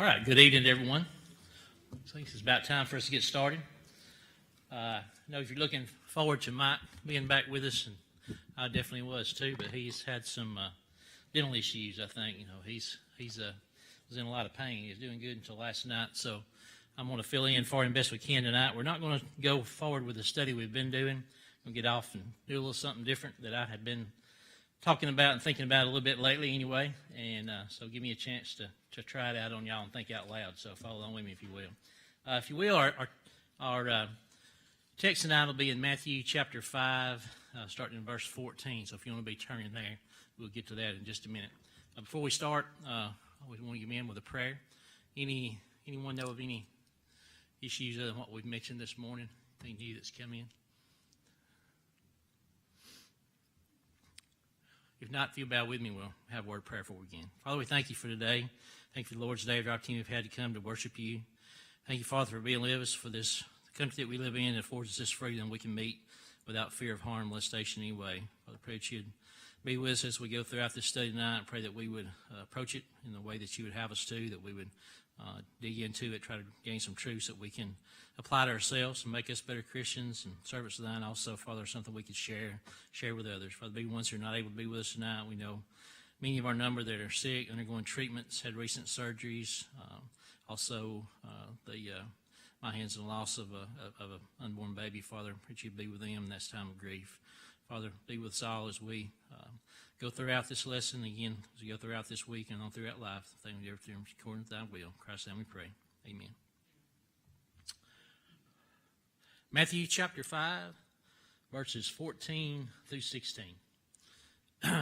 All right, good evening, everyone. I think it's about time for us to get started. I know if you're looking forward to Mike being back with us, and I definitely was too, but he's had some dental issues, I think. He's was in a lot of pain. He was doing good until last night, so I'm going to fill in for him best we can tonight. We're not going to go forward with the study we've been doing. We'll get off and do a little something different that I had been talking about and thinking about a little bit lately anyway, and so give me a chance to try it out on y'all and think out loud, so follow along with me if you will. If you will, our text tonight will be in Matthew chapter 5, starting in verse 14, so if you want to be turning there, we'll get to that in just a minute. Before we start, I always want to begin with a prayer. Anyone know of any issues other than what we've mentioned this morning? Anything new that's come in? If not, if you'll bow with me, we'll have a word of prayer before we begin. Father, we thank you for today. Thank you for the Lord's Day, the opportunity we've had to come to worship you. Thank you, Father, for being with us, for this country that we live in that affords us this freedom we can meet without fear of harm, molestation in any way. Father, I pray that you'd be with us as we go throughout this study tonight. I pray that we would approach it in the way that you would have us to, that we would dig into it, try to gain some truths that we can apply to ourselves and make us better Christians and servants of thine. Also, Father, something we could share with others. Father, be ones who are not able to be with us tonight. We know many of our number that are sick, undergoing treatments, had recent surgeries. Also, my hands in the loss of an unborn baby. Father, I pray that you be with them in this time of grief. Father, be with us all as we go throughout this lesson, again, as we go throughout this week and on throughout life. Thank you, everything according to thy will. In Christ's name we pray. Amen. Matthew chapter 5, verses 14 through 16.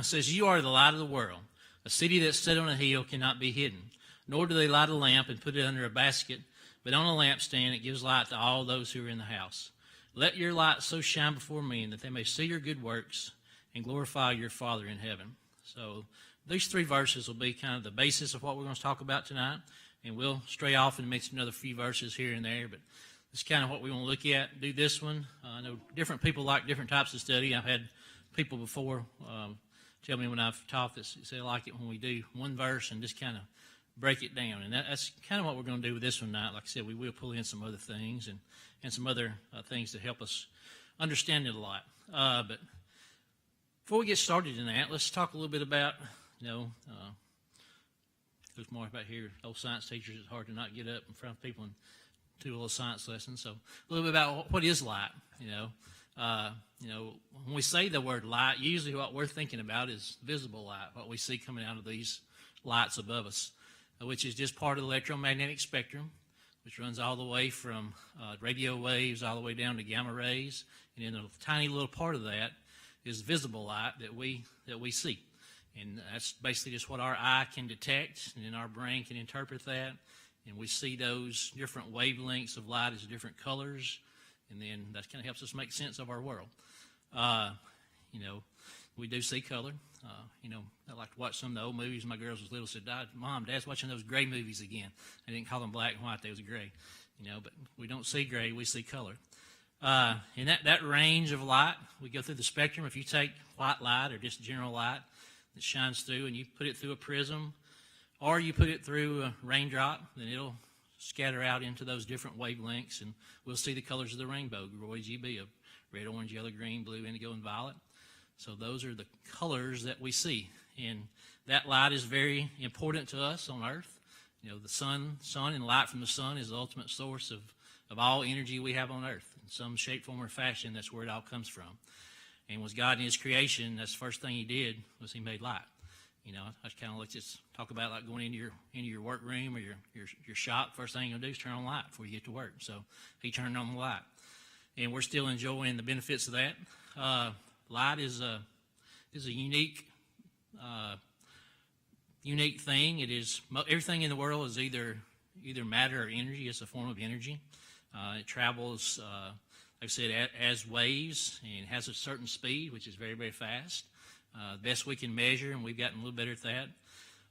Says, "You are the light of the world. A city that's set on a hill cannot be hidden. Nor do they light a lamp and put it under a basket, but on a lampstand it gives light to all those who are in the house. Let your light so shine before men that they may see your good works and glorify your Father in heaven." So these three verses will be kind of the basis of what we're going to talk about tonight, and we'll stray off and mention another few verses here and there, but it's kind of what we want to look at, do this one. I know different people like different types of study. I've had people before tell me when I've taught this, they like it when we do one verse and just kind of break it down. And that's kind of what we're going to do with this one tonight. Like I said, we will pull in some other things and some other things to help us understand it a lot. But before we get started in that, let's talk a little bit about, Coach Mark back here, old science teachers, it's hard to not get up in front of people and do a little science lesson. So a little bit about what is light, when we say the word light, usually what we're thinking about is visible light, what we see coming out of these lights above us, which is just part of the electromagnetic spectrum, which runs all the way from radio waves all the way down to gamma rays. And then a tiny little part of that is visible light that we see. And that's basically just what our eye can detect, and then our brain can interpret that. And we see those different wavelengths of light as different colors, and then that kind of helps us make sense of our world. We do see color. I like to watch some of the old movies. My girls was little, said, "Mom, Dad's watching those gray movies again." I didn't call them black and white; they was gray. But we don't see gray; we see color. And that range of light, we go through the spectrum. If you take white light or just general light that shines through, and you put it through a prism, or you put it through a raindrop, then it'll scatter out into those different wavelengths, and we'll see the colors of the rainbow, RGB, of red, orange, yellow, green, blue, indigo, and violet. So those are the colors that we see, and that light is very important to us on Earth. The sun and light from the sun is the ultimate source of all energy we have on Earth. In some shape, form, or fashion, that's where it all comes from. And was God in His creation, that's the first thing He did was He made light. I kind of let's just talk about like going into your workroom or your shop. First thing you'll do is turn on light before you get to work. So He turned on the light, and we're still enjoying the benefits of that. Light is a unique thing. It is everything in the world is either matter or energy. It's a form of energy. It travels, like I said, as waves, and it has a certain speed, which is very, very fast. Best we can measure, and we've gotten a little better at that,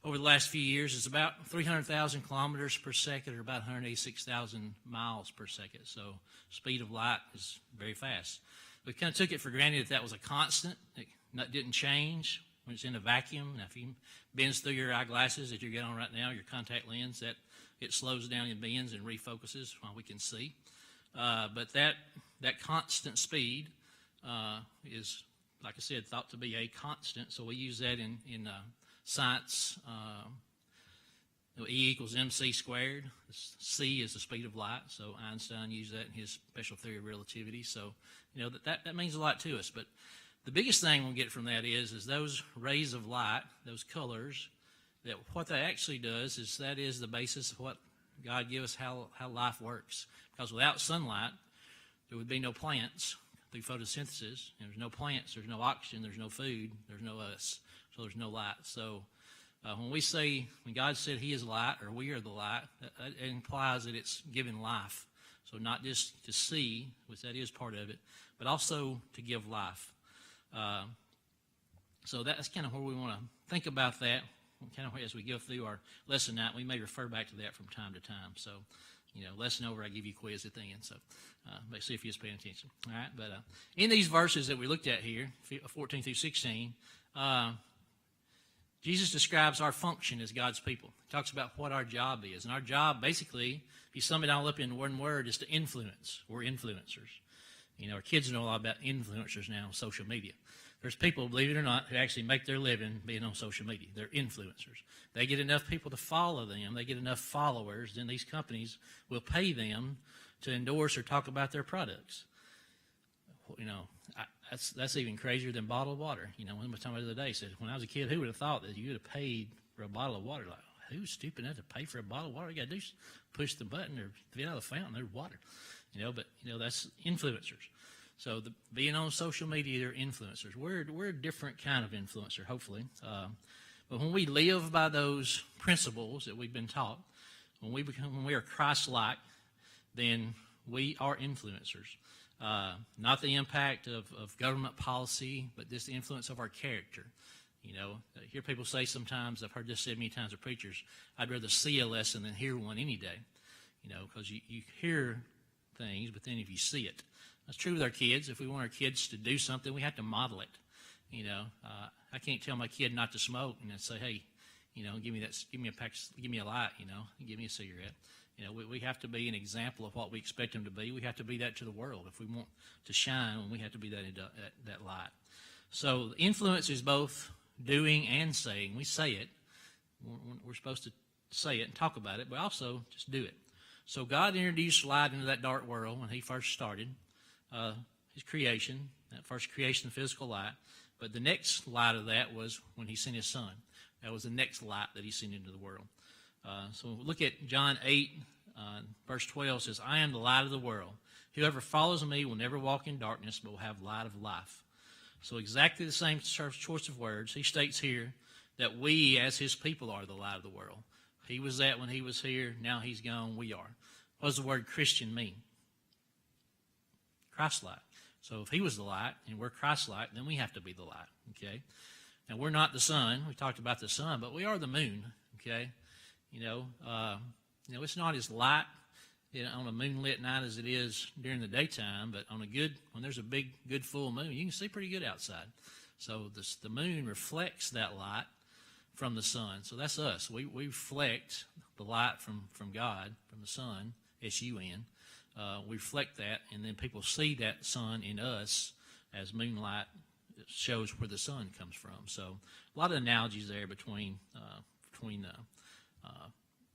over the last few years, is about 300,000 kilometers per second, or about 186,000 miles per second. So speed of light is very fast. We kind of took it for granted that was a constant. It didn't change when it's in a vacuum. Now, if you bends through your eyeglasses that you're getting on right now, your contact lens, that it slows down and bends and refocuses while we can see. But that constant speed is, like I said, thought to be a constant. So we use that in science. E equals mc squared. C is the speed of light. So Einstein used that in his special theory of relativity. So, that means a lot to us. But the biggest thing we'll get from that is those rays of light, those colors, that what that actually does is that is the basis of what God gave us how life works. Because without sunlight, there would be no plants through photosynthesis. There's no plants, there's no oxygen, there's no food, there's no us. So there's no light. So when God said he is light, or we are the light, it implies that it's given life. So not just to see, which that is part of it, but also to give life. So that's kind of where we want to think about that. Kind of as we go through our lesson night, we may refer back to that from time to time. So, lesson over, I give you a quiz at the end. So, but see if you're just paying attention. All right. But in these verses that we looked at here, 14 through 16, Jesus describes our function as God's people. He talks about what our job is. And our job, basically, if you sum it all up in one word, is to influence. We're influencers. Our kids know a lot about influencers now on social media. There's people, believe it or not, who actually make their living being on social media. They're influencers. They get enough people to follow them. They get enough followers. Then these companies will pay them to endorse or talk about their products. That's even crazier than bottled water. One time the other day said, when I was a kid, who would have thought that you would have paid for a bottle of water? Like, who's stupid enough to pay for a bottle of water? You got to do is push the button or get out of the fountain. There's water. But that's influencers. So being on social media, they're influencers. We're a different kind of influencer, hopefully. But when we live by those principles that we've been taught, when we are Christ-like, then we are influencers. Not the impact of government policy, but just the influence of our character. I hear people say sometimes, I've heard this said many times of preachers, I'd rather see a lesson than hear one any day. Because you hear things, but then if you see it. That's true with our kids. If we want our kids to do something, we have to model it. I can't tell my kid not to smoke and then say, hey, give me a pack, give me a light, give me a cigarette. We have to be an example of what we expect them to be. We have to be that to the world. If we want to shine, we have to be that light. So influence is both doing and saying. We say it. We're supposed to say it and talk about it, but also just do it. So God introduced light into that dark world when he first started his creation, that first creation of physical light. But the next light of that was when he sent his son. That was the next light that he sent into the world. So look at John 8, verse 12 says, I am the light of the world. Whoever follows me will never walk in darkness, but will have light of life. So exactly the same choice of words. He states here that we as his people are the light of the world. He was that when he was here. Now he's gone. We are. What does the word Christian mean? Christ-like. So if he was the light and we're Christ-like, then we have to be the light. Okay. Now we're not the sun. We talked about the sun, but we are the moon. Okay. It's not as light on a moonlit night as it is during the daytime, but when there's a big, good full moon, you can see pretty good outside. So the moon reflects that light from the sun. So that's us. We reflect the light from God, from the sun, S-U-N. We reflect that, and then people see that sun in us as moonlight shows where the sun comes from. So a lot of analogies there between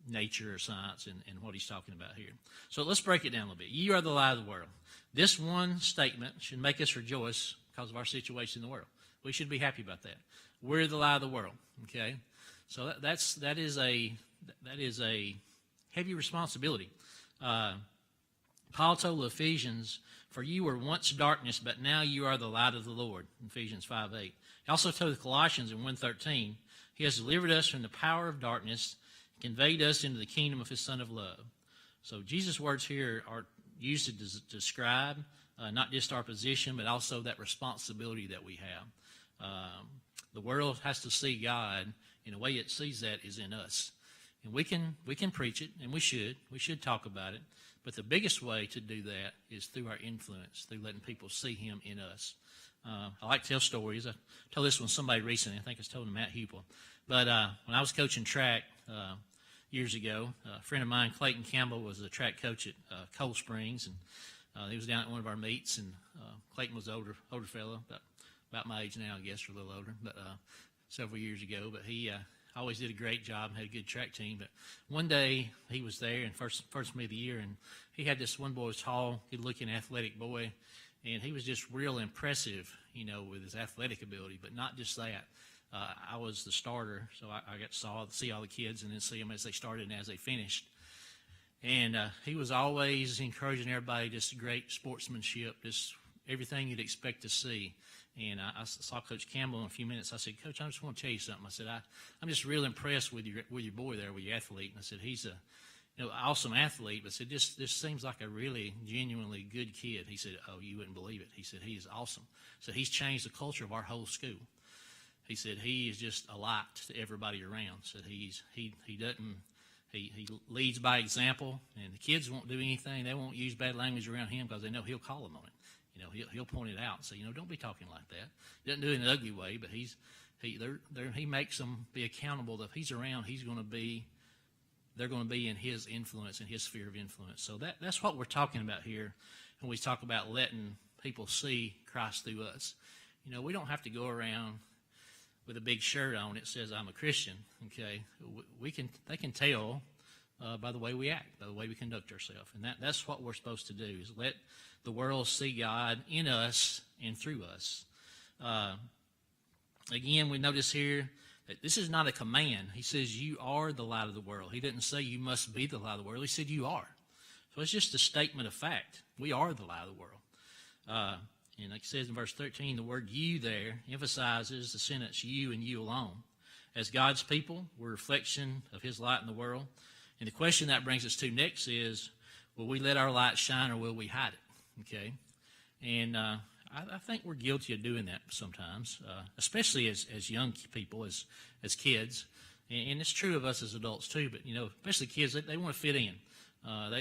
nature or science and what he's talking about here. So let's break it down a little bit. You are the light of the world. This one statement should make us rejoice because of our situation in the world. We should be happy about that. We're the light of the world. Okay, so that is a heavy responsibility. Paul told the Ephesians, for you were once darkness, but now you are the light of the Lord, Ephesians 5:8. He also told the Colossians in 1:13, he has delivered us from the power of darkness, conveyed us into the kingdom of his Son of love. So Jesus' words here are used to describe not just our position, but also that responsibility that we have. The world has to see God, and the way it sees that is in us. And we can preach it, and we should talk about it. But the biggest way to do that is through our influence, through letting people see him in us. I like to tell stories. I told this one to somebody recently. I think I was told to Matt Hupel. But when I was coaching track, years ago. A friend of mine, Clayton Campbell, was a track coach at Cold Springs, and he was down at one of our meets. And Clayton was an older fellow, about my age now, I guess, or a little older, but several years ago. But he always did a great job and had a good track team. But one day he was there, and first meet of the year, and he had this one boy, was tall, good-looking, athletic boy, and he was just real impressive, with his athletic ability. But not just that. I was the starter, so I got to see all the kids and then see them as they started and as they finished. And he was always encouraging everybody, just great sportsmanship, just everything you'd expect to see. And I saw Coach Campbell in a few minutes. I said, Coach, I just want to tell you something. I said, I'm just real impressed with your boy there, with your athlete. And I said, he's a awesome athlete, but I said, this seems like a really genuinely good kid. He said, oh, you wouldn't believe it. He said, he is awesome. So he's changed the culture of our whole school. He said he is just a light to everybody around. So he leads by example, and the kids won't do anything. They won't use bad language around him because they know he'll call them on it. He'll point it out and say, don't be talking like that. He doesn't do it in an ugly way, but he makes them be accountable that if he's around, they're going to be in his influence, in his sphere of influence. So that's what we're talking about here when we talk about letting people see Christ through us. We don't have to go around with a big shirt on it says I'm a Christian. Okay, they can tell by the way we act, by the way we conduct ourselves, and that's what we're supposed to do, is let the world see God in us and through us. Again, we notice here that this is not a command. He says you are the light of the world. He didn't say you must be the light of the world. He said you are. So it's just a statement of fact. We are the light of the world. And like it says in verse 13, the word you there emphasizes the sentence you and you alone. As God's people, we're a reflection of his light in the world. And the question that brings us to next is, will we let our light shine or will we hide it? Okay? And I think we're guilty of doing that sometimes, especially as young people, as kids. And it's true of us as adults too, but, especially kids, they want to fit in.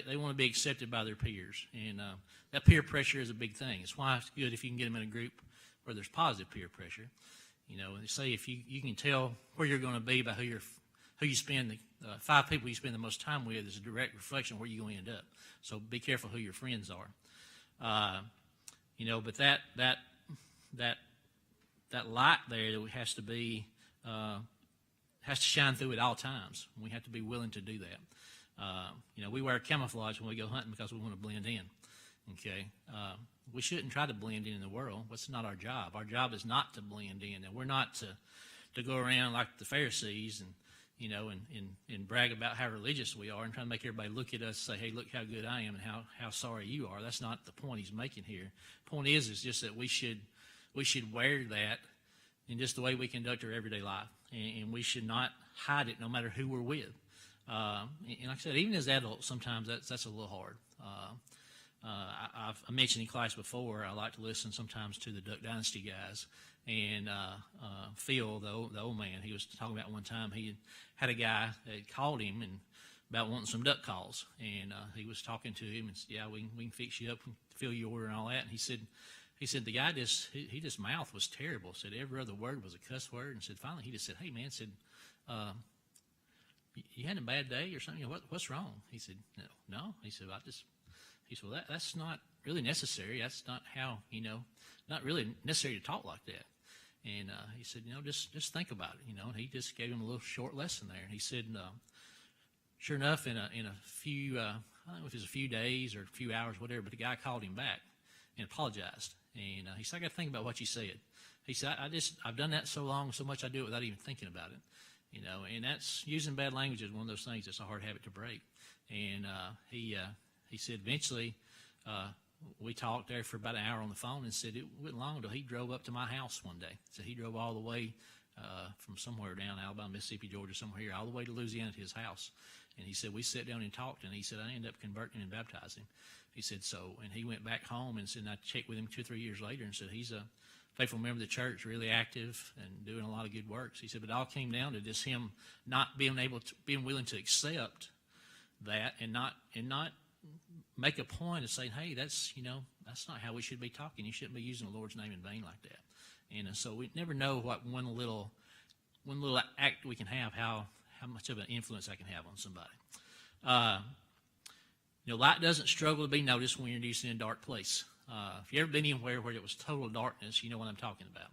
They want to be accepted by their peers. And that peer pressure is a big thing. It's why it's good if you can get them in a group where there's positive peer pressure. And they say if you can tell where you're going to be by who you spend the 5 people you spend the most time with is a direct reflection of where you're going to end up. So be careful who your friends are. But that light there that has to be has to shine through at all times. We have to be willing to do that. We wear camouflage when we go hunting because we want to blend in. Okay, we shouldn't try to blend in the world. That's not our job. Our job is not to blend in, and we're not to go around like the Pharisees and brag about how religious we are and try to make everybody look at us and say, hey, look how good I am and how sorry you are. That's not the point he's making here. The point is just that we should wear that in just the way we conduct our everyday life, and we should not hide it no matter who we're with. And like I said, even as adults, sometimes that's a little hard. I've mentioned in class before, I like to listen sometimes to the Duck Dynasty guys. And Phil, the old man, he was talking about one time he had a guy that called him and about wanting some duck calls. And he was talking to him and said, yeah, we can fix you up and fill your order and all that. And he said the guy his mouth was terrible. Said every other word was a cuss word. And said finally he just said, hey, man, you had a bad day or something? What's wrong? He said, no. He said, well, that's not really necessary. That's not how, not really necessary to talk like that. And he said, just think about it, And he just gave him a little short lesson there. And he said, sure enough, in a few, I don't know if it was a few days or a few hours, whatever, but the guy called him back and apologized. And he said, I got to think about what you said. He said, I've done that so long, so much I do it without even thinking about it. And that's using bad language is one of those things that's a hard habit to break. And he said eventually we talked there for about an hour on the phone and said it wasn't long until he drove up to my house one day. So he drove all the way from somewhere down Alabama, Mississippi, Georgia, somewhere here, all the way to Louisiana to his house. And he said we sat down and talked, and he said I ended up converting and baptizing him. He said and he went back home and said, and I checked with him 2 or 3 years later and said he's a faithful member of the church, really active and doing a lot of good works. He said, but it all came down to just him not being willing to accept that and not make a point of saying, hey, that's not how we should be talking. You shouldn't be using the Lord's name in vain like that. And so we never know what one little act we can have, how how much of an influence I can have on somebody. Light doesn't struggle to be noticed when you're introduced in a dark place. If you've ever been anywhere where it was total darkness, you know what I'm talking about.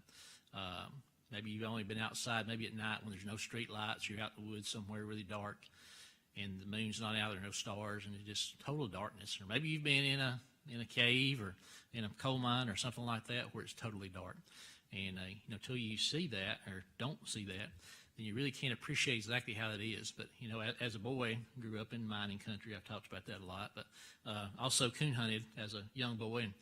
Maybe you've only been outside, maybe at night when there's no street lights, you're out in the woods somewhere really dark, and the moon's not out, there are no stars, and it's just total darkness. Or maybe you've been in a cave or in a coal mine or something like that where it's totally dark. And until you see that or don't see that, then you really can't appreciate exactly how it is. But as a boy, grew up in mining country. I've talked about that a lot. But also coon hunted as a young boy, and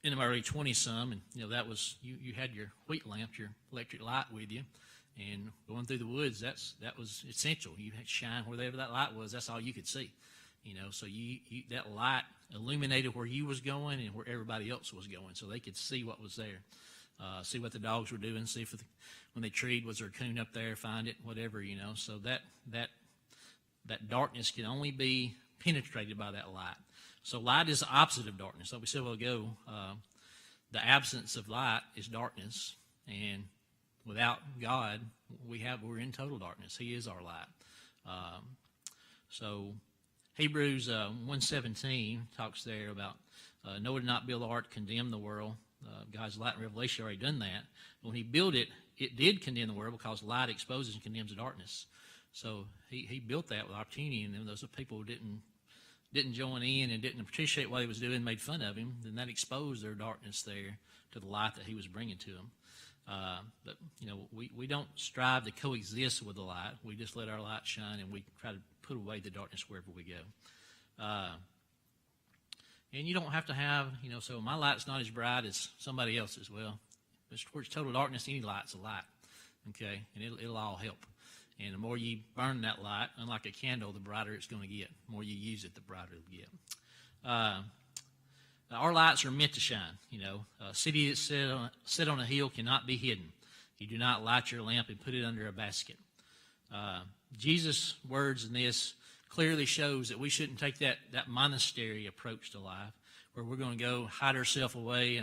in my early 20s some. And that was you had your wheat lamp, your electric light with you, and going through the woods. That was essential. You had to shine wherever that light was. That's all you could see. So you that light illuminated where you was going and where everybody else was going, so they could see what was there. See what the dogs were doing, see if when they treed, was there a coon up there, find it, whatever, So that darkness can only be penetrated by that light. So light is the opposite of darkness. Like we said a while ago, the absence of light is darkness, and without God, we're in total darkness. He is our light. So Hebrews 1:17 talks there about Noah did not build the ark, condemn the world. God's light and revelation already done that. But when he built it, it did condemn the world because light exposes and condemns the darkness. So he built that with opportunity, and then those people who didn't join in and didn't appreciate what he was doing, made fun of him, then that exposed their darkness there to the light that he was bringing to them. But we don't strive to coexist with the light. We just let our light shine, and we try to put away the darkness wherever we go. And you don't have to have, so my light's not as bright as somebody else's. Well, if it's towards total darkness, any light's a light, okay? And it'll all help. And the more you burn that light, unlike a candle, the brighter it's going to get. The more you use it, the brighter it'll get. Our lights are meant to shine. A city that's set on a hill cannot be hidden. You do not light your lamp and put it under a basket. Jesus' words in this clearly shows that we shouldn't take that monastery approach to life, where we're going to go hide ourselves away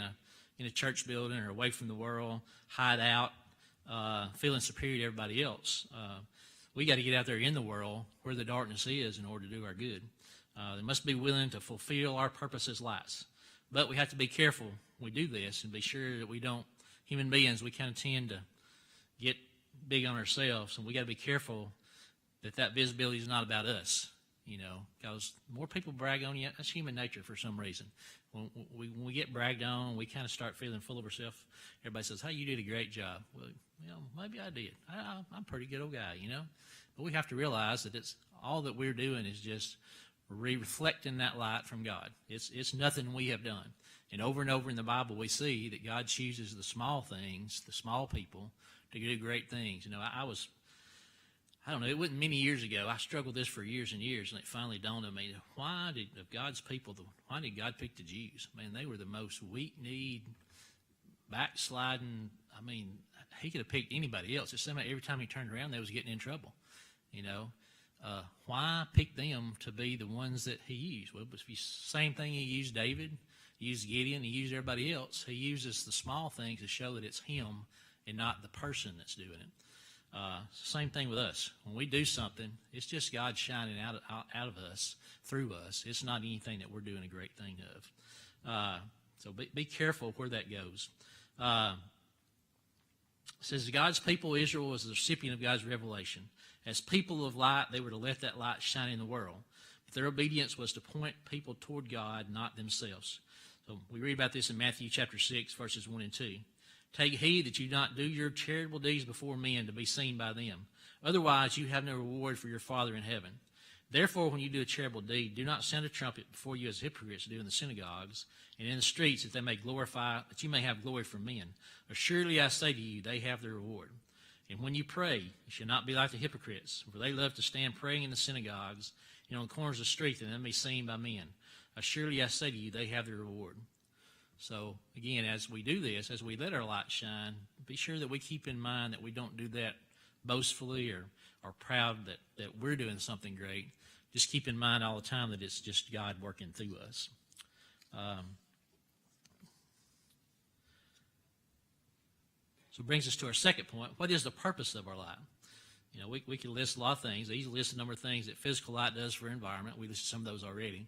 in a church building or away from the world, hide out, feeling superior to everybody else. We got to get out there in the world where the darkness is in order to do our good. They must be willing to fulfill our purpose as lights. But we have to be careful when we do this and be sure that we don't, human beings, we kind of tend to get big on ourselves, and we got to be careful that visibility is not about us, because more people brag on you. That's human nature for some reason. When we get bragged on, we kind of start feeling full of ourselves. Everybody says, "Hey, you did a great job." Well, maybe I did. I'm a pretty good old guy, But we have to realize that it's all that we're doing is just reflecting that light from God. It's nothing we have done. And over in the Bible, we see that God chooses the small things, the small people, to do great things. I don't know, it wasn't many years ago. I struggled with this for years and years, and it finally dawned on me, why did God pick the Jews? Man, they were the most weak-kneed, backsliding. He could have picked anybody else. It seemed like every time he turned around, they was getting in trouble. Why pick them to be the ones that he used? Well, it was the same thing he used David, he used Gideon, he used everybody else. He uses the small things to show that it's him and not the person that's doing it. Same thing with us. When we do something, it's just God shining out of us, through us. It's not anything that we're doing a great thing of. So be careful where that goes. It says, God's people, Israel, was the recipient of God's revelation. As people of light, they were to let that light shine in the world. But their obedience was to point people toward God, not themselves. So we read about this in Matthew chapter 6, verses 1 and 2. Take heed that you not do your charitable deeds before men to be seen by them. Otherwise, you have no reward for your Father in heaven. Therefore, when you do a charitable deed, do not sound a trumpet before you as hypocrites do in the synagogues and in the streets, that you may have glory from men. Assuredly, I say to you, they have their reward. And when you pray, you should not be like the hypocrites, for they love to stand praying in the synagogues and on the corners of the street, and then be seen by men. Assuredly, I say to you, they have their reward. So, again, as we do this, as we let our light shine, be sure that we keep in mind that we don't do that boastfully or proud that we're doing something great. Just keep in mind all the time that it's just God working through us. So it brings us to our second point. What is the purpose of our light? You know, we could list a lot of things. These list a number of things that physical light does for environment. We listed some of those already.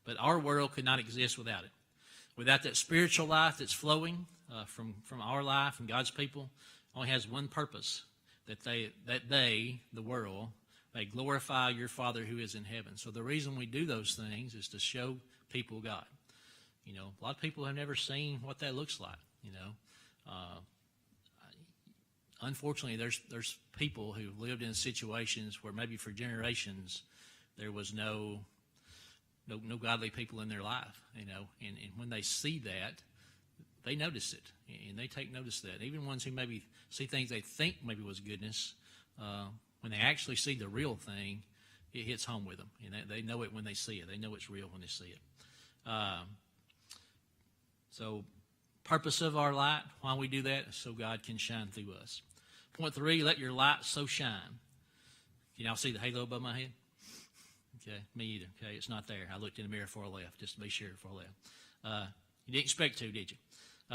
But our world could not exist without it. Without that spiritual life that's flowing from our life and God's people, only has one purpose, that they, the world, may glorify your Father who is in heaven. So the reason we do those things is to show people God. You know, a lot of people have never seen what that looks like, you know. Unfortunately, there's people who've lived in situations where maybe for generations there was no godly people in their life, you know, and when they see that, they notice it, and they take notice of that. Even ones who maybe see things they think maybe was goodness, when they actually see the real thing, it hits home with them, and they know it when they see it. They know it's real when they see it. So, purpose of our light, why we do that, so God can shine through us. Point 3, let your light so shine. Can y'all see the halo above my head? Okay, me either. Okay, it's not there. I looked in the mirror before I left, just to be sure before I left. You didn't expect to, did you?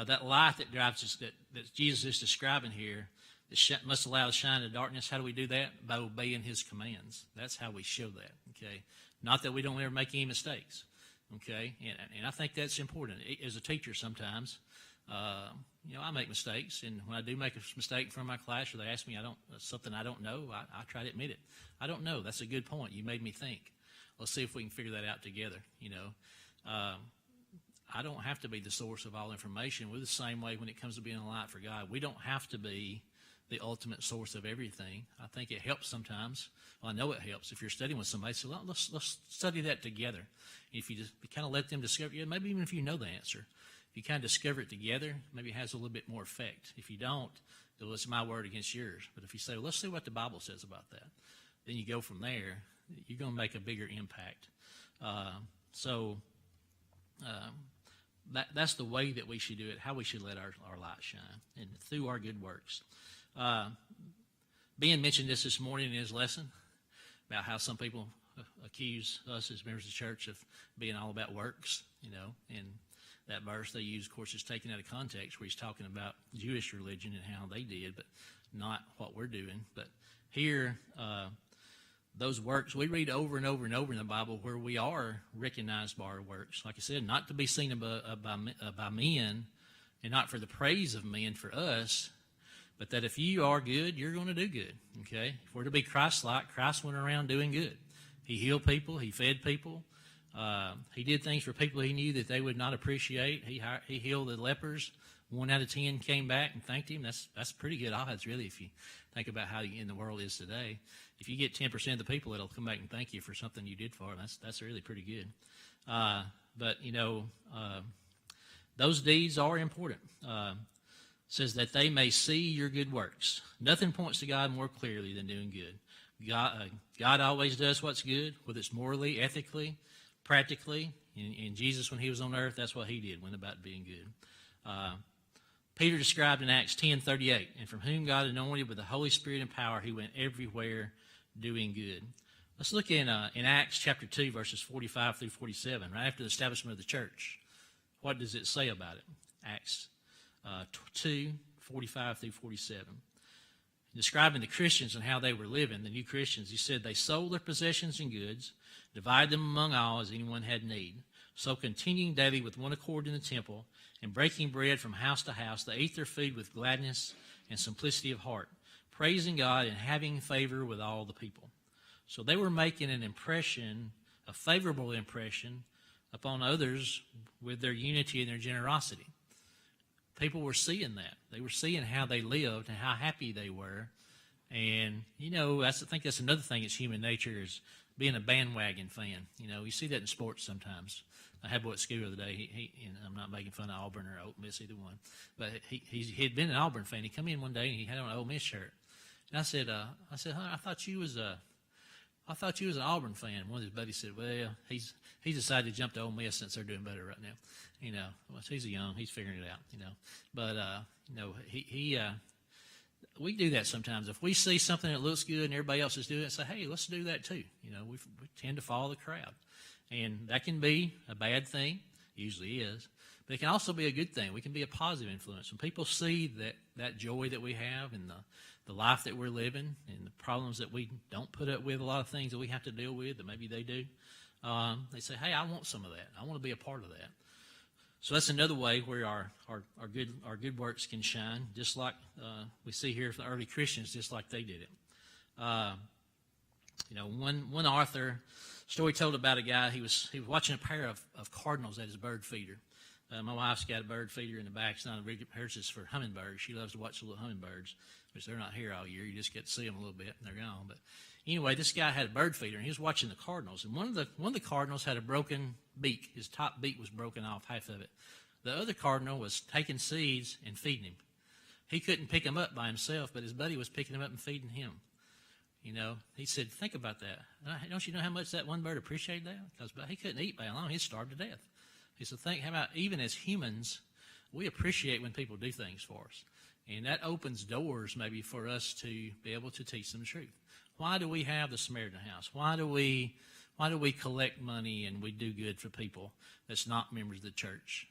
That light that drives us, that Jesus is describing here, that must allow us to shine in the darkness. How do we do that? By obeying His commands. That's how we show that. Okay, not that we don't ever make any mistakes. Okay, and I think that's important. As a teacher, sometimes, you know, I make mistakes, and when I do make a mistake in front of my class, or they ask me something I don't know, I try to admit it. I don't know. That's a good point. You made me think. Let's see if we can figure that out together. You know, I don't have to be the source of all information. We're the same way when it comes to being a light for God. We don't have to be the ultimate source of everything. I think it helps sometimes. Well, I know it helps if you're studying with somebody. So let's study that together. If you just kind of let them discover, maybe even if you know the answer, if you kind of discover it together, maybe it has a little bit more effect. If you don't, well, it's my word against yours. But if you say, well, let's see what the Bible says about that, then you go from there. You're going to make a bigger impact. That's the way that we should do it, how we should let our light shine, and through our good works. Ben mentioned this morning in his lesson about how some people accuse us as members of the church of being all about works, you know, and that verse they use, of course, is taken out of context where he's talking about Jewish religion and how they did, but not what we're doing. But here, those works, we read over and over and over in the Bible where we are recognized by our works. Like I said, not to be seen by men and not for the praise of men for us, but that if you are good, you're going to do good, okay? If we're to be Christ-like, Christ went around doing good. He healed people. He fed people. He did things for people he knew that they would not appreciate. He healed the lepers. 1 out of 10 came back and thanked him. That's pretty good odds, really, if you think about how in the world is today. If you get 10% of the people that'll come back and thank you for something you did for them, that's really pretty good. But, you know, those deeds are important. Says that they may see your good works. Nothing points to God more clearly than doing good. God always does what's good, whether it's morally, ethically, practically. And Jesus, when he was on earth, that's what he did, went about being good. Peter described in Acts 10:38, and from whom God anointed with the Holy Spirit and power, he went everywhere doing good. Let's look in Acts chapter 2, verses 45 through 47, right after the establishment of the church. What does it say about it? Acts 2, 45 through 47. Describing the Christians and how they were living, the new Christians, he said, they sold their possessions and goods, divided them among all as anyone had need. So continuing daily with one accord in the temple, and breaking bread from house to house, they ate their food with gladness and simplicity of heart, praising God and having favor with all the people. So they were making an impression, a favorable impression, upon others with their unity and their generosity. People were seeing that. They were seeing how they lived and how happy they were. And, you know, I think that's another thing that's human nature is being a bandwagon fan. You know, you see that in sports sometimes. I had a boy at school the other day. He and I'm not making fun of Auburn or Ole Miss, either one. But he'd been an Auburn fan. He come in one day and he had on an Ole Miss shirt. And I said, I thought you was an Auburn fan. One of his buddies said, well, he's decided to jump to Ole Miss since they're doing better right now. You know, well, he's young. He's figuring it out, you know. But, you know, we do that sometimes. If we see something that looks good and everybody else is doing it, say, hey, let's do that too. You know, we tend to follow the crowd. And that can be a bad thing, usually is. But it can also be a good thing. We can be a positive influence. When people see that joy that we have and the life that we're living and the problems that we don't put up with, a lot of things that we have to deal with that maybe they do. They say, hey, I want some of that. I want to be a part of that. So that's another way where our good works can shine, just like we see here from the early Christians, just like they did it. One author story told about a guy. He was watching a pair of cardinals at his bird feeder. My wife's got a bird feeder in the back. It's not a regular. Hers is for hummingbirds. She loves to watch the little hummingbirds, which they're not here all year. You just get to see them a little bit, and they're gone. But anyway, this guy had a bird feeder, and he was watching the cardinals. And one of the cardinals had a broken beak. His top beak was broken off, half of it. The other cardinal was taking seeds and feeding him. He couldn't pick them up by himself, but his buddy was picking them up and feeding him. He said, think about that. Don't you know how much that one bird appreciated that? Because he couldn't eat by long. He'd starved to death. He said, how about even as humans, we appreciate when people do things for us. And that opens doors maybe for us to be able to teach them the truth. Why do we have the Samaritan House? Why do we collect money and we do good for people that's not members of the church?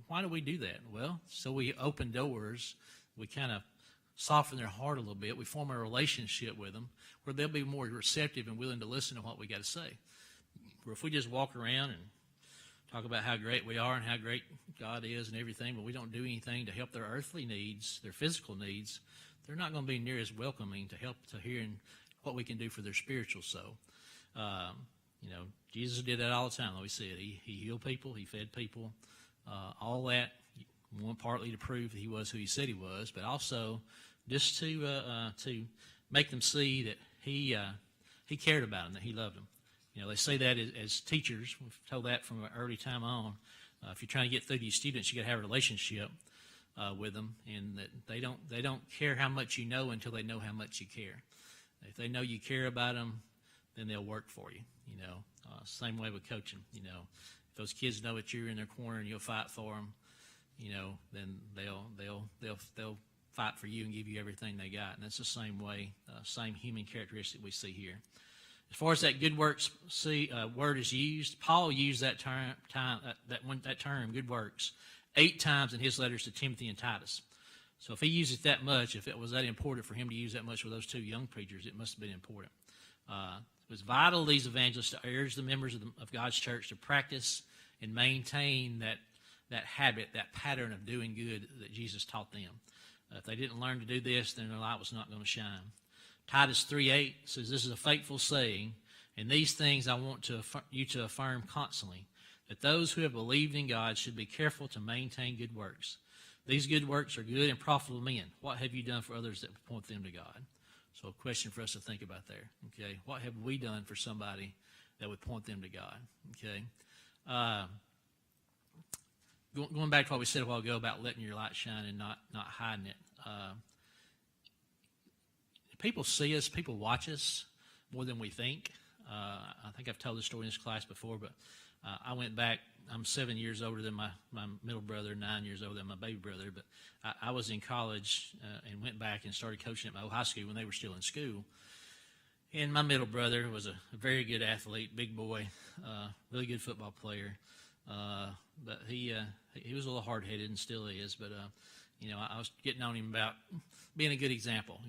Why do we do that? Well, so we open doors. We kind of soften their heart a little bit. We form a relationship with them where they'll be more receptive and willing to listen to what we got to say. Where if we just walk around and talk about how great we are and how great God is and everything, but we don't do anything to help their earthly needs, their physical needs, they're not going to be near as welcoming to help to hearing what we can do for their spiritual soul. Jesus did that all the time. Like we said, he healed people, he fed people, all that. One, partly to prove that he was who he said he was, but also just to make them see that he cared about them, that he loved them. They say that as teachers. We've told that from an early time on. If you're trying to get through to your students, you got to have a relationship with them, and that they don't care how much you know until they know how much you care. If they know you care about them, then they'll work for you. Same way with coaching. If those kids know that you're in their corner and you'll fight for them, then they'll fight for you and give you everything they got. And that's the same way, same human characteristic we see here. As far as that good works word is used, Paul used that term, good works, 8 times in his letters to Timothy and Titus. So if he used it that much, if it was that important for him to use that much with those 2 young preachers, it must have been important. It was vital to these evangelists to urge the members of God's church to practice and maintain that habit, that pattern of doing good that Jesus taught them. If they didn't learn to do this, then their light was not going to shine. Titus 3:8 says, this is a faithful saying, and these things I want you to affirm constantly, that those who have believed in God should be careful to maintain good works. These good works are good and profitable men. What have you done for others that would point them to God? So a question for us to think about there. Okay, what have we done for somebody that would point them to God? Okay. Going back to what we said a while ago about letting your light shine and not hiding it. People see us, people watch us more than we think. I think I've told this story in this class before, but I went back. I'm 7 years older than my middle brother, 9 years older than my baby brother. But I was in college and went back and started coaching at my old high school when they were still in school. And my middle brother was a very good athlete, big boy, really good football player. But he was a little hard-headed and still is. But I was getting on him about being a good example,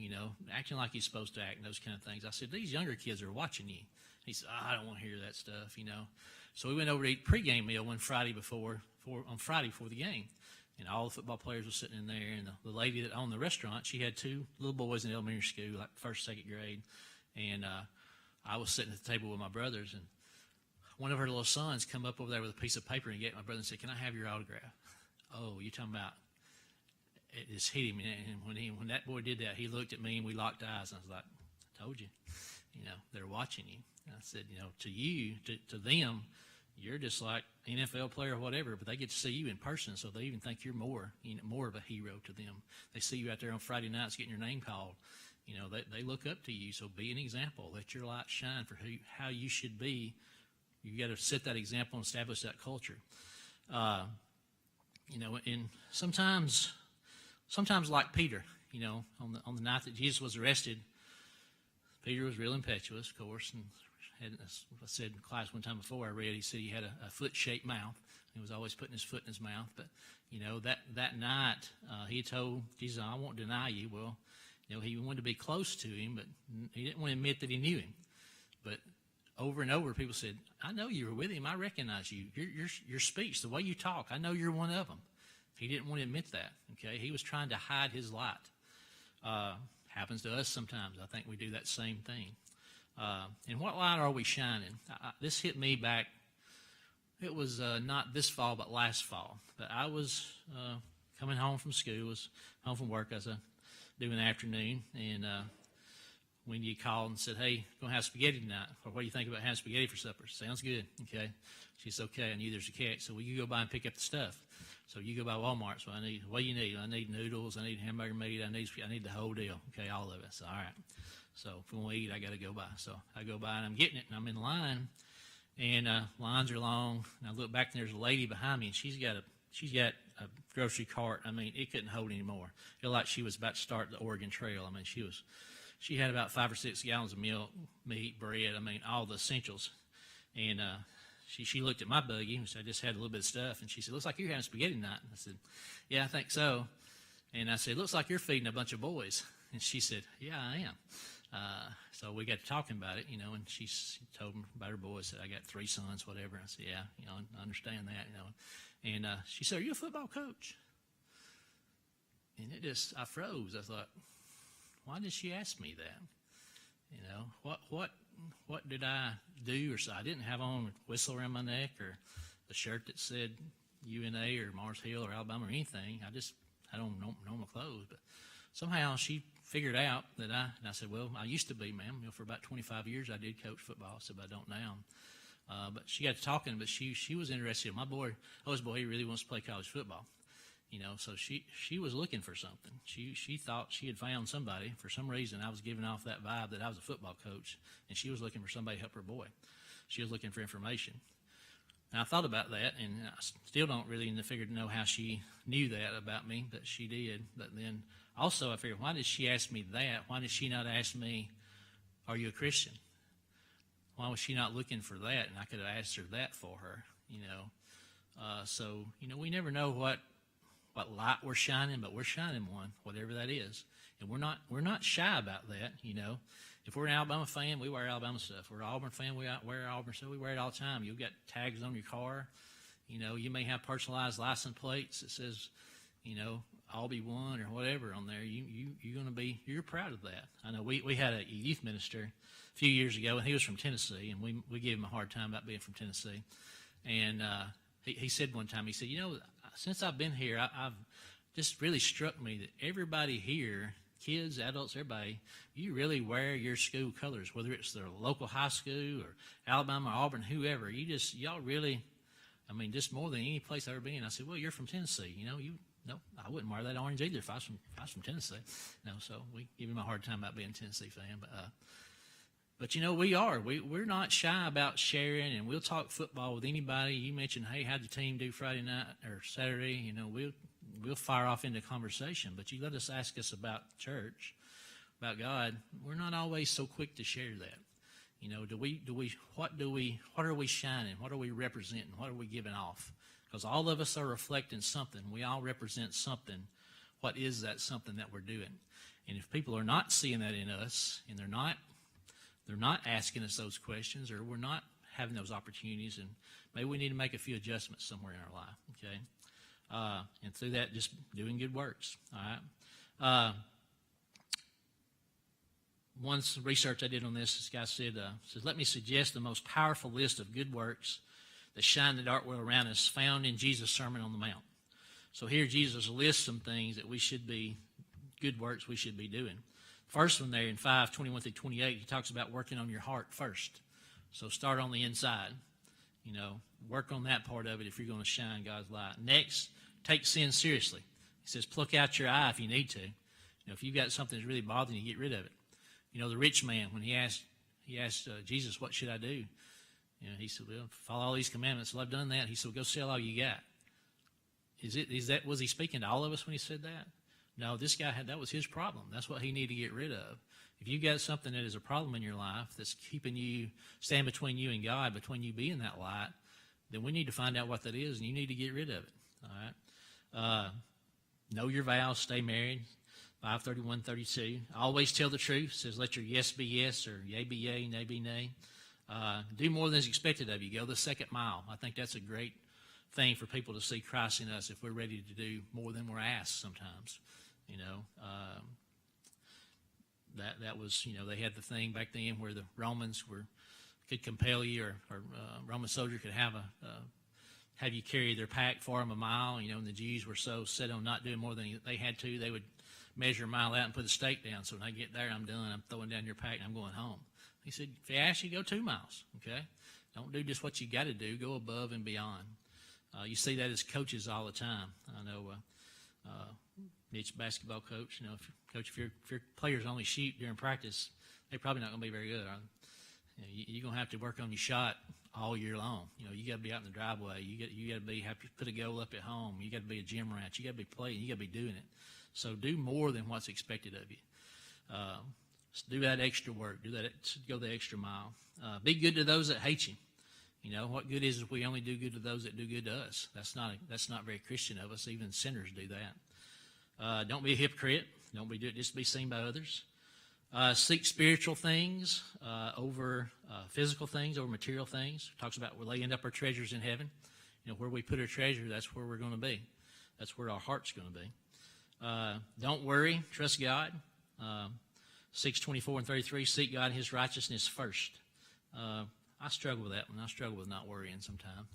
acting like he's supposed to act and those kind of things. I said, these younger kids are watching you. He said, I don't want to hear that stuff, So we went over to eat pregame meal on Friday before the game. And all the football players were sitting in there. And the lady that owned the restaurant, she had 2 little boys in elementary school, like first, second grade. And I was sitting at the table with my brothers. And one of her little sons come up over there with a piece of paper and gave my brother and said, can I have your autograph? Oh, you're talking about, it just hit him. And when that boy did that, he looked at me and we locked eyes. And I was like, I told you, they're watching you. And I said, to you, to them, you're just like an NFL player or whatever, but they get to see you in person, so they even think you're more of a hero to them. They see you out there on Friday nights getting your name called. They look up to you, so be an example. Let your light shine for how you should be. You got to set that example and establish that culture. And sometimes like Peter, on the night that Jesus was arrested, Peter was real impetuous, of course, and as I said in class one time before I read, he said he had a foot-shaped mouth. He was always putting his foot in his mouth. But, that night he told Jesus, I won't deny you. Well, He wanted to be close to him, but he didn't want to admit that he knew him. But over and over, people said, I know you were with him. I recognize you. Your speech, the way you talk, I know you're one of them. He didn't want to admit that, okay? He was trying to hide his light. Happens to us sometimes. I think we do that same thing. And what light are we shining? This hit me back. It was not this fall, but last fall. But I was coming home from school, was home from work as I do in the afternoon, and when you called and said, hey, we're going to have spaghetti tonight, or what do you think about having spaghetti for supper? Sounds good, okay. She said, okay, I knew there's a catch, so will you go by and pick up the stuff? So you go by Walmart, so what do you need? I need noodles, I need hamburger meat, I need the whole deal, okay, all of it. So, all right. So if we want to eat, I got to go by. So I go by, and I'm getting it, and I'm in line, and lines are long, and I look back, and there's a lady behind me, and she's got a grocery cart. I mean, it couldn't hold anymore. It looked like she was about to start the Oregon Trail. I mean, she had about 5 or 6 gallons of milk, meat, bread. I mean, all the essentials. And she looked at my buggy, which I just had a little bit of stuff, and she said, looks like you're having spaghetti tonight. And I said, yeah, I think so. And I said, looks like you're feeding a bunch of boys. And she said, yeah, I am. So we got to talking about it, and she told me about her boys, said, I got 3 sons, whatever. I said, yeah, I understand that, And she said, are you a football coach? And I froze. I thought, why did she ask me that? What did I do or say? I didn't have on a whistle around my neck or the shirt that said UNA or Mars Hill or Alabama or anything. I don't know my clothes, but somehow she figured out that and I said, well, I used to be, ma'am. For about 25 years I did coach football, so I don't now. But she got to talking, but she was interested. My oldest boy, he really wants to play college football. So she was looking for something. She thought she had found somebody. For some reason, I was giving off that vibe that I was a football coach, and she was looking for somebody to help her boy. She was looking for information. And I thought about that, and I still don't really figure to know how she knew that about me, but she did. But then also I figured, why did she ask me that? Why did she not ask me, are you a Christian? Why was she not looking for that? And I could have asked her that for her, So, we never know what light we're shining, but we're shining one, whatever that is. And we're not shy about that, If we're an Alabama fan, we wear Alabama stuff. If we're an Auburn fan, we wear Auburn stuff. We wear it all the time. You've got tags on your car. You may have personalized license plates that says, Albee won or whatever on there. You're proud of that. I know we had a youth minister a few years ago, and he was from Tennessee, and we gave him a hard time about being from Tennessee. And he said one time, he said, since I've been here, I've just really struck me that everybody here, kids, adults, everybody, you really wear your school colors, whether it's the local high school or Alabama or Auburn, whoever. Y'all really, just more than any place I've ever been. I said, well, you're from Tennessee. No, I wouldn't wear that orange either if I was from Tennessee. No, so we give him a hard time about being a Tennessee fan. But we're not shy about sharing, and we'll talk football with anybody. You mentioned, hey, how'd the team do Friday night or Saturday? We'll fire off into conversation. But you let us ask us about church, about God. We're not always so quick to share that. What are we shining? What are we representing? What are we giving off? Because all of us are reflecting something. We all represent something. What is that something that we're doing? And if people are not seeing that in us, and they're not asking us those questions, or we're not having those opportunities, and maybe we need to make a few adjustments somewhere in our life, okay? And through that, just doing good works, all right? One research I did on this guy says, let me suggest the most powerful list of good works that shine the dark world around us found in Jesus' Sermon on the Mount. So here Jesus lists some things that good works we should be doing. First one there in 5:21-28, he talks about working on your heart first. So start on the inside. Work on that part of it if you're going to shine God's light. Next, take sin seriously. He says, pluck out your eye if you need to. If you've got something that's really bothering you, get rid of it. The rich man, when he asked Jesus, what should I do? He said, well, follow all these commandments. Well, I've done that. He said, well, go sell all you got. Was he speaking to all of us when he said that? No, this guy that was his problem. That's what he needed to get rid of. If you've got something that is a problem in your life that's stand between you and God, between you being that light, then we need to find out what that is, and you need to get rid of it. All right? Know your vows, stay married. 5:31-32. Always tell the truth. It says, let your yes be yes, or yea be yea, nay be nay. Do more than is expected of you. Go the second mile. I think that's a great thing for people to see Christ in us if we're ready to do more than we're asked sometimes. That was, they had the thing back then where the Romans could compel you, or Roman soldier could have you carry their pack for them a mile, and the Jews were so set on not doing more than they had to, they would measure a mile out and put a stake down. So when I get there, I'm done. I'm throwing down your pack and I'm going home. He said, if they ask you, go 2 miles, okay? Don't do just what you got to do. Go above and beyond. You see that as coaches all the time. I know Mitch, basketball coach, if your players only shoot during practice, they're probably not going to be very good. You're going to have to work on your shot all year long. You got to be out in the driveway. You got to have to put a goal up at home. You got to be a gym rat. You got to be playing. You got to be doing it. So do more than what's expected of you. Do that extra work. Go the extra mile. Be good to those that hate you. What good is if we only do good to those that do good to us? That's not very Christian of us. Even sinners do that. Don't be a hypocrite. Don't be just to be seen by others. Seek spiritual things over physical things, over material things. It talks about we're laying up our treasures in heaven. Where we put our treasure, that's where we're going to be. That's where our heart's going to be. Don't worry. Trust God. 6:24-33. Seek God and His righteousness first. I struggle with that one. I struggle with not worrying sometimes.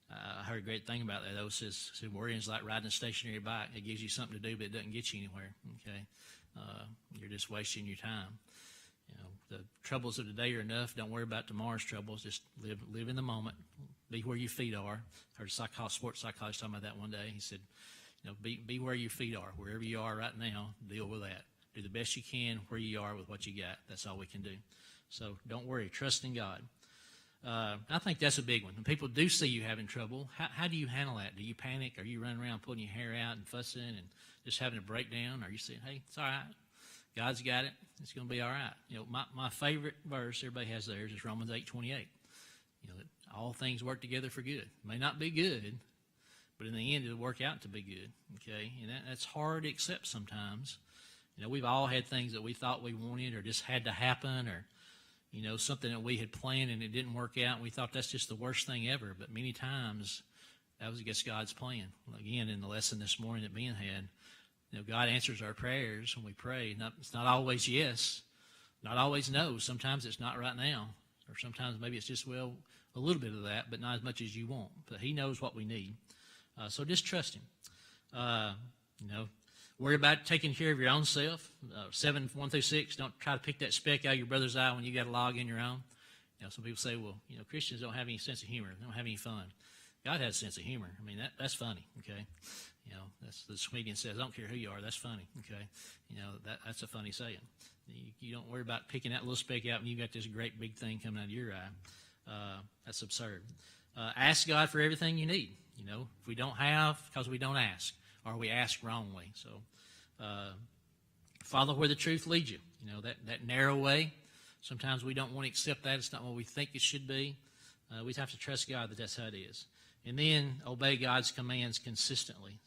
I heard a great thing about that, though. It says worrying is like riding a stationary bike. It gives you something to do, but it doesn't get you anywhere. Okay, you're just wasting your time. The troubles of today are enough. Don't worry about tomorrow's troubles. Just live in the moment. Be where your feet are. I heard a sports psychologist talking about that one day. He said, be where your feet are. Wherever you are right now, deal with that. Do the best you can where you are with what you got. That's all we can do. So don't worry. Trust in God. I think that's a big one. When people do see you having trouble, how do you handle that? Do you panic? Are you running around pulling your hair out and fussing and just having a breakdown? Are you saying, hey, it's all right. God's got it. It's going to be all right. My favorite verse, everybody has theirs, is Romans 8:28. That all things work together for good. It may not be good, but in the end, it'll work out to be good. Okay, and that's hard to accept sometimes. We've all had things that we thought we wanted or just had to happen, or something that we had planned and it didn't work out, and we thought that's just the worst thing ever. But many times, that was against God's plan. Again, in the lesson this morning that Ben had, God answers our prayers when we pray. It's not always yes, not always no. Sometimes it's not right now, or sometimes maybe it's just, a little bit of that, but not as much as you want. But He knows what we need. So just trust Him. Worry about taking care of your own self. 7:1-6. Don't try to pick that speck out of your brother's eye when you got a log in your own. Some people say, Christians don't have any sense of humor. They don't have any fun. God has a sense of humor. I mean, that's funny. Okay, that's the comedian says, I don't care who you are. That's funny. Okay, that's a funny saying. You don't worry about picking that little speck out when you got this great big thing coming out of your eye. That's absurd. Ask God for everything you need. If we don't have, because we don't ask, or we ask wrongly. So follow where the truth leads you. That narrow way. Sometimes we don't want to accept that. It's not what we think it should be. We have to trust God that that's how it is. And then obey God's commands consistently.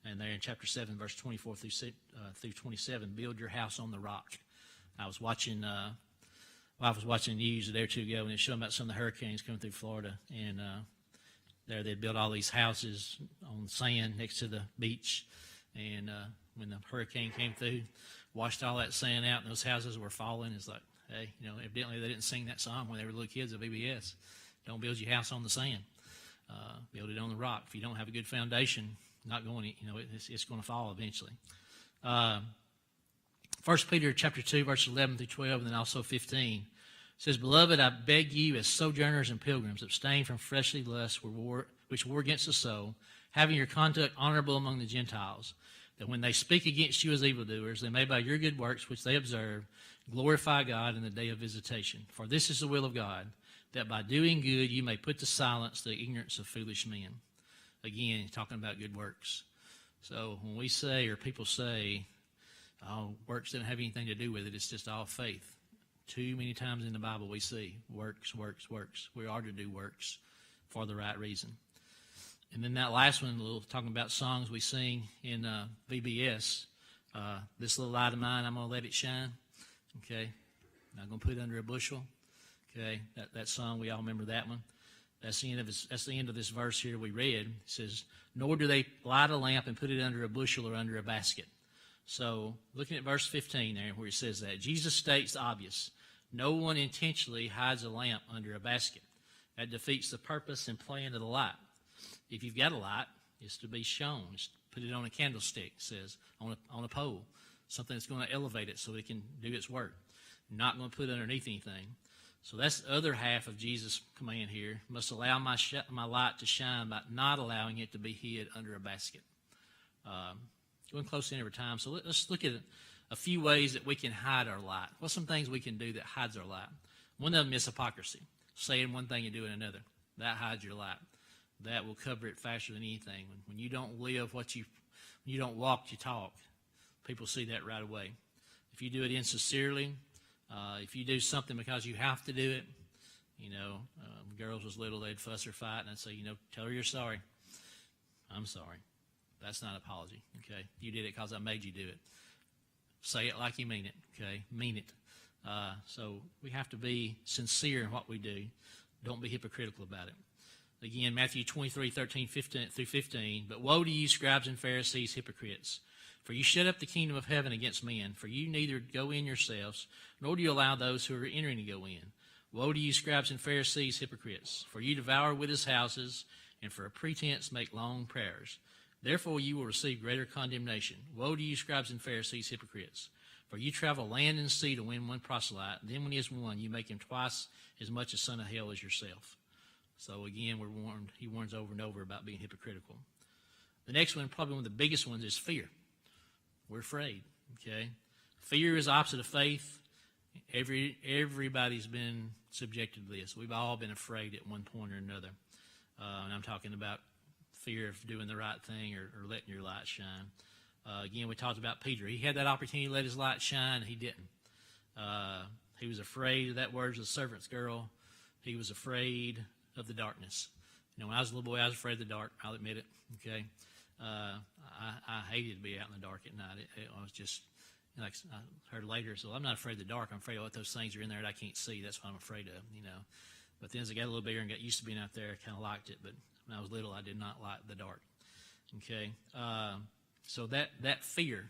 And there in chapter 7, verse 24 through 27, build your house on the rock. I was watching the news a day or two ago, and it showed about some of the hurricanes coming through Florida. And there they'd built all these houses on sand next to the beach. And when the hurricane came through, washed all that sand out, and those houses were falling. It's like, hey, evidently they didn't sing that song when they were little kids at VBS. Don't build your house on the sand. Build it on the rock. If you don't have a good foundation, it's going to fall eventually. 1 Peter chapter 2, verses 11 through 12, and then also 15. Says, Beloved, I beg you as sojourners and pilgrims, abstain from fleshly lusts which war against the soul, having your conduct honorable among the Gentiles, that when they speak against you as evildoers, they may by your good works which they observe glorify God in the day of visitation. For this is the will of God, that by doing good you may put to silence the ignorance of foolish men. Again, talking about good works. So when we say, or people say, works don't have anything to do with it, it's just all faith. Too many times in the Bible we see works. We are to do works for the right reason. And then that last one, talking about songs we sing in VBS. This little light of mine, I'm going to let it shine. Okay. Not going to put it under a bushel. Okay. That song, we all remember that one. That's the end of this verse here we read. It says, nor do they light a lamp and put it under a bushel or under a basket. So looking at verse 15 there where it says that, Jesus states the obvious. No one intentionally hides a lamp under a basket. That defeats the purpose and plan of the light. If you've got a light, it's to be shown. It's put it on a candlestick, it says, on a pole, something that's going to elevate it so it can do its work. Not going to put it underneath anything. So that's the other half of Jesus' command here. Must allow my light to shine by not allowing it to be hid under a basket. Going close to the end of our time. So let's look at a few ways that we can hide our light. What's some things we can do that hides our light? One of them is hypocrisy. Saying one thing and doing another. That hides your light. That will cover it faster than anything. When you don't live when you don't walk, you talk. People see that right away. If you do it insincerely, if you do something because you have to do it, when girls was little, they'd fuss or fight, and I'd say, tell her you're sorry. I'm sorry. That's not an apology, okay? You did it because I made you do it. Say it like you mean it, okay? Mean it. So we have to be sincere in what we do. Don't be hypocritical about it. Again, Matthew 23:13-15. But woe to you, scribes and Pharisees, hypocrites! For you shut up the kingdom of heaven against men. For you neither go in yourselves, nor do you allow those who are entering to go in. Woe to you, scribes and Pharisees, hypocrites! For you devour widows' houses, and for a pretense make long prayers. Therefore you will receive greater condemnation. Woe to you, scribes and Pharisees, hypocrites! For you travel land and sea to win one proselyte. Then when he is won, you make him twice as much a son of hell as yourself. So again, we're warned. He warns over and over about being hypocritical. The next one, probably one of the biggest ones, is fear. We're afraid. Okay, fear is opposite of faith. Everybody's been subjected to this. We've all been afraid at one point or another. And I'm talking about fear of doing the right thing or letting your light shine. Again, we talked about Peter. He had that opportunity to let his light shine. He didn't. He was afraid of that words of the servant's girl. He was afraid of the darkness. When I was a little boy, I was afraid of the dark. I'll admit it. Okay. I hated to be out in the dark at night. It was just, like I heard later, so I'm not afraid of the dark. I'm afraid of what those things are in there that I can't see. That's what I'm afraid of, But then as I got a little bigger and got used to being out there, I kind of liked it. But when I was little, I did not like the dark. Okay. So that fear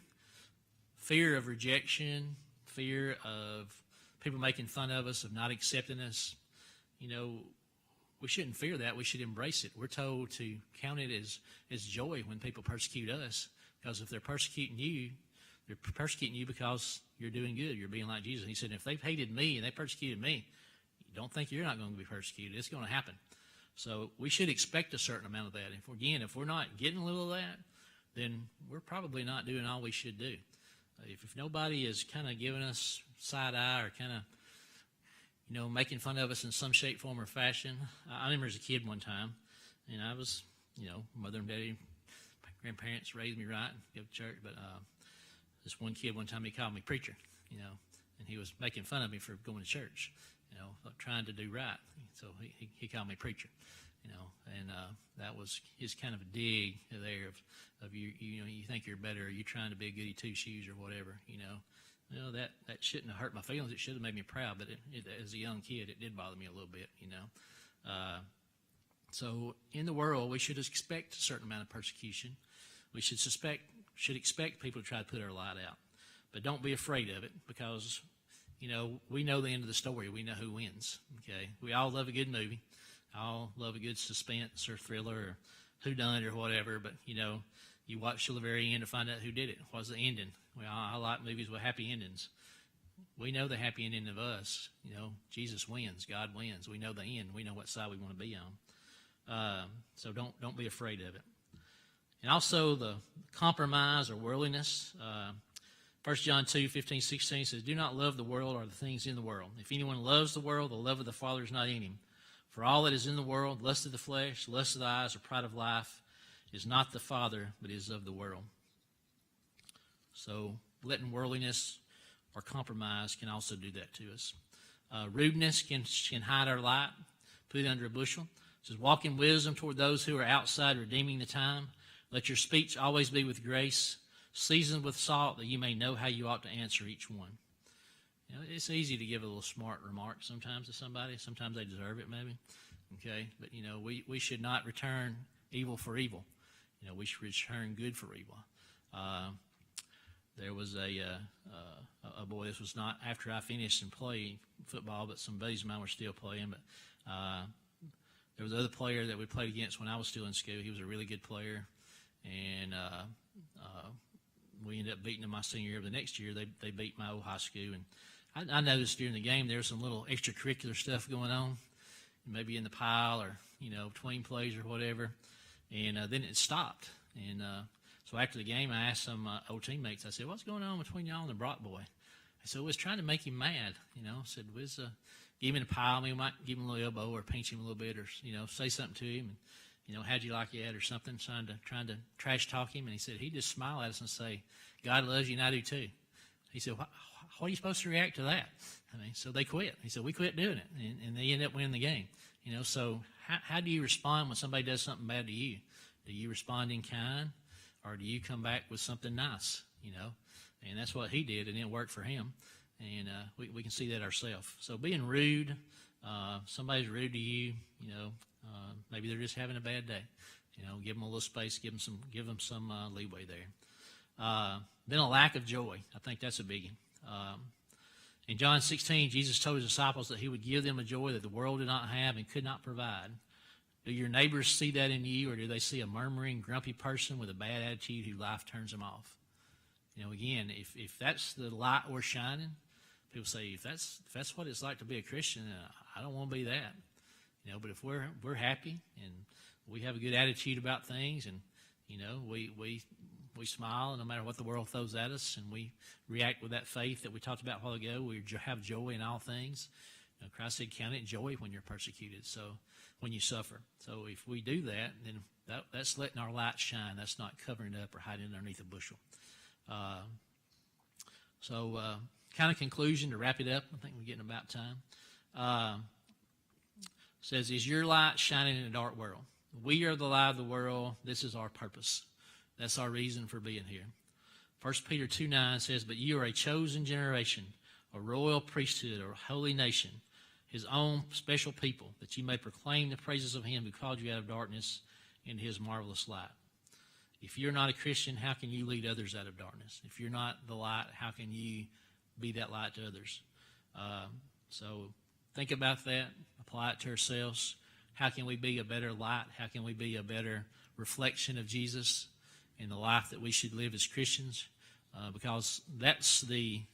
of rejection, fear of people making fun of us, of not accepting us, we shouldn't fear that. We should embrace it. We're told to count it as joy when people persecute us, because if they're persecuting you because you're doing good. You're being like Jesus. He said, if they've hated me and they persecuted me, don't think you're not going to be persecuted. It's going to happen. So we should expect a certain amount of that. If we're not getting a little of that, then we're probably not doing all we should do. If nobody is kind of giving us side eye or kind of, making fun of us in some shape, form, or fashion. I remember as a kid one time, and I was, mother and daddy, grandparents raised me right and go to church, but this one kid one time, he called me preacher, and he was making fun of me for going to church, trying to do right. So he called me preacher, and that was his kind of a dig there of you think you're better, or you trying to be a goody two-shoes or whatever, that shouldn't have hurt my feelings. It should have made me proud, but as a young kid, it did bother me a little bit, So in the world, we should expect a certain amount of persecution. We should expect people to try to put our light out. But don't be afraid of it, because, we know the end of the story. We know who wins, okay? We all love a good movie. All love a good suspense or thriller or whodunit or whatever, but, you watch till the very end to find out who did it. What was the ending? I like movies with happy endings. We know the happy ending of us. Jesus wins. God wins. We know the end. We know what side we want to be on. So don't be afraid of it. And also the compromise or worldliness. 1 John 2:15-16 says, do not love the world or the things in the world. If anyone loves the world, the love of the Father is not in him. For all that is in the world, lust of the flesh, lust of the eyes, or pride of life, is not the Father, but is of the world. So letting worldliness or compromise can also do that to us. Rudeness can hide our light, put it under a bushel. It says, walk in wisdom toward those who are outside, redeeming the time. Let your speech always be with grace, seasoned with salt, that you may know how you ought to answer each one. You know, it's easy to give a little smart remark sometimes to somebody. Sometimes they deserve it, maybe. Okay, but you know, we should not return evil for evil. You know, we should return good for evil. There was a boy. This was not after I finished and played football, but some buddies of mine were still playing. But there was another player that we played against when I was still in school. He was a really good player, and we ended up beating him my senior year. The next year, they beat my old high school, and I noticed during the game there was some little extracurricular stuff going on, maybe in the pile or between plays or whatever, and then it stopped. And so after the game, I asked some old teammates. I said, "What's going on between y'all and the Brock boy?" I said, "We was trying to make him mad. I said, we was give him in a pile. We might give him a little elbow or pinch him a little bit, or say something to him, and how'd you like it or something, trying to trash talk him." And he said he'd just smile at us and say, "God loves you and I do too." He said, "What are you supposed to react to that?" So they quit. He said, "We quit doing it," and they ended up winning the game. So how do you respond when somebody does something bad to you? Do you respond in kind, or do you come back with something nice? And that's what he did, and it worked for him. And we can see that ourselves. So being rude, somebody's rude to you, maybe they're just having a bad day. Give them a little space, give them some leeway there. Then a lack of joy. I think that's a biggie. In John 16, Jesus told his disciples that he would give them a joy that the world did not have and could not provide. Do your neighbors see that in you, or do they see a murmuring, grumpy person with a bad attitude who life turns them off? Again, if that's the light we're shining, people say, if that's what it's like to be a Christian, I don't want to be that. But if we're happy and we have a good attitude about things, and we smile no matter what the world throws at us, and we react with that faith that we talked about a while ago. We have joy in all things. Christ said, "Count it joy when you're persecuted." So when you suffer. So if we do that, then that's letting our light shine. That's not covering it up or hiding underneath a bushel. Kind of conclusion to wrap it up. I think we're getting about time. Says, is your light shining in a dark world? We are the light of the world. This is our purpose. That's our reason for being here. 1 Peter 2:9 says, but you are a chosen generation, a royal priesthood, a holy nation, his own special people, that you may proclaim the praises of him who called you out of darkness into his marvelous light. If you're not a Christian, how can you lead others out of darkness? If you're not the light, how can you be that light to others? So think about that. Apply it to ourselves. How can we be a better light? How can we be a better reflection of Jesus in the life that we should live as Christians? Because that's the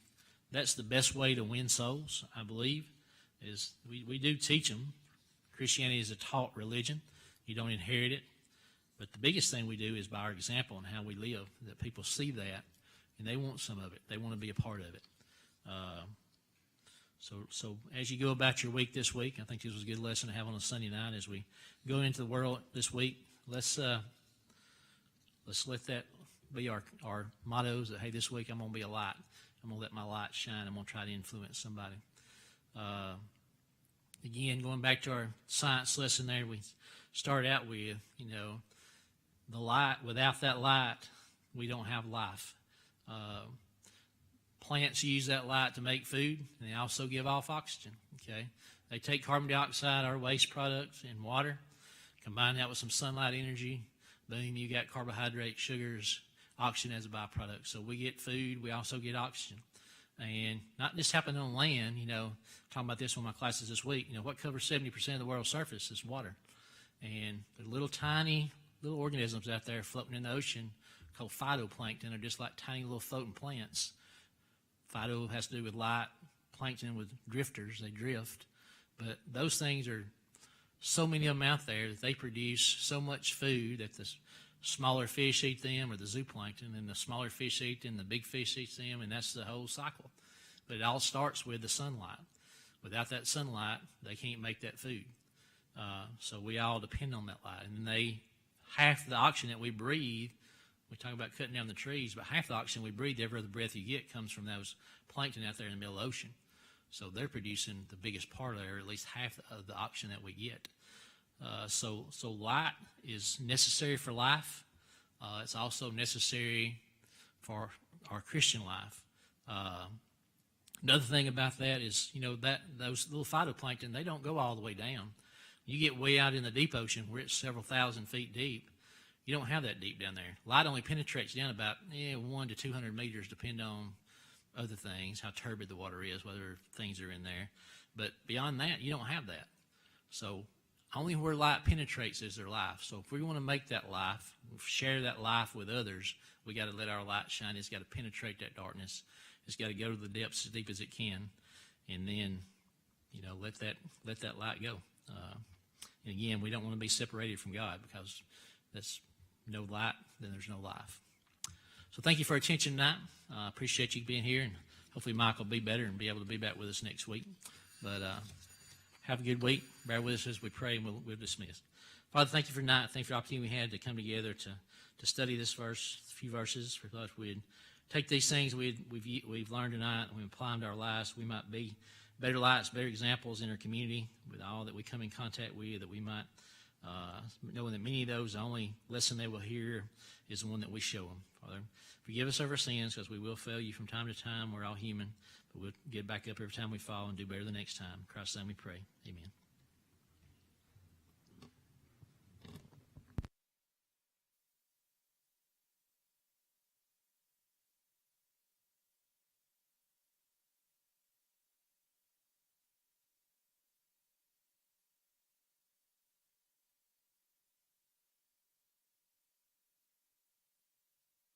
best way to win souls, I believe, is we do teach them. Christianity is a taught religion. You don't inherit it. But the biggest thing we do is by our example and how we live, that people see that, and they want some of it. They want to be a part of it. So as you go about your week this week, I think this was a good lesson to have on a Sunday night as we go into the world this week. Let's let that be our mottos, that, hey, this week I'm going to be a light. I'm going to let my light shine. I'm going to try to influence somebody. Again, going back to our science lesson there, we started out with, the light. Without that light, we don't have life. Plants use that light to make food, and they also give off oxygen. Okay, they take carbon dioxide, our waste products, and water, combine that with some sunlight energy. Boom, you got carbohydrates, sugars, oxygen as a byproduct. So we get food, we also get oxygen. And not just happening on land, talking about this in my classes this week, what covers 70% of the world's surface is water. And the little tiny little organisms out there floating in the ocean called phytoplankton are just like tiny little floating plants. Phyto has to do with light, plankton with drifters, they drift. But those things are so many of them out there that they produce so much food that the smaller fish eat them, or the zooplankton, and the smaller fish eat them, the big fish eat them, and that's the whole cycle. But it all starts with the sunlight. Without that sunlight, they can't make that food. So we all depend on that light. And half the oxygen that we breathe, we talk about cutting down the trees, but half the oxygen we breathe, every other breath you get, comes from those plankton out there in the middle of the ocean. So they're producing the biggest part of it, or at least half of the oxygen that we get. So light is necessary for life. It's also necessary for our Christian life. Another thing about that is, that those little phytoplankton, they don't go all the way down. You get way out in the deep ocean where it's several thousand feet deep. You don't have that deep down there. Light only penetrates down about 1 to 200 meters, depending on other things, how turbid the water is, whether things are in there. But beyond that, you don't have that. So only where light penetrates is there life. So if we want to make that life, share that life with others, we got to let our light shine. It's got to penetrate that darkness. It's got to go to the depths as deep as it can, and then, let that light go. And again, we don't want to be separated from God, because that's no light, then there's no life. So thank you for your attention tonight. I appreciate you being here, and hopefully Mike will be better and be able to be back with us next week. But have a good week. Bear with us as we pray, and we'll dismiss. Father, thank you for tonight. Thank you for the opportunity we had to come together to study this few verses. We thought we'd take these things we've learned tonight and we apply them to our lives. We might be better lights, better examples in our community with all that we come in contact with, that we might, knowing that many of those, the only lesson they will hear is the one that we show them. Father, forgive us of our sins, because we will fail you from time to time. We're all human, but we'll get back up every time we fall and do better the next time. In Christ's name we pray. Amen.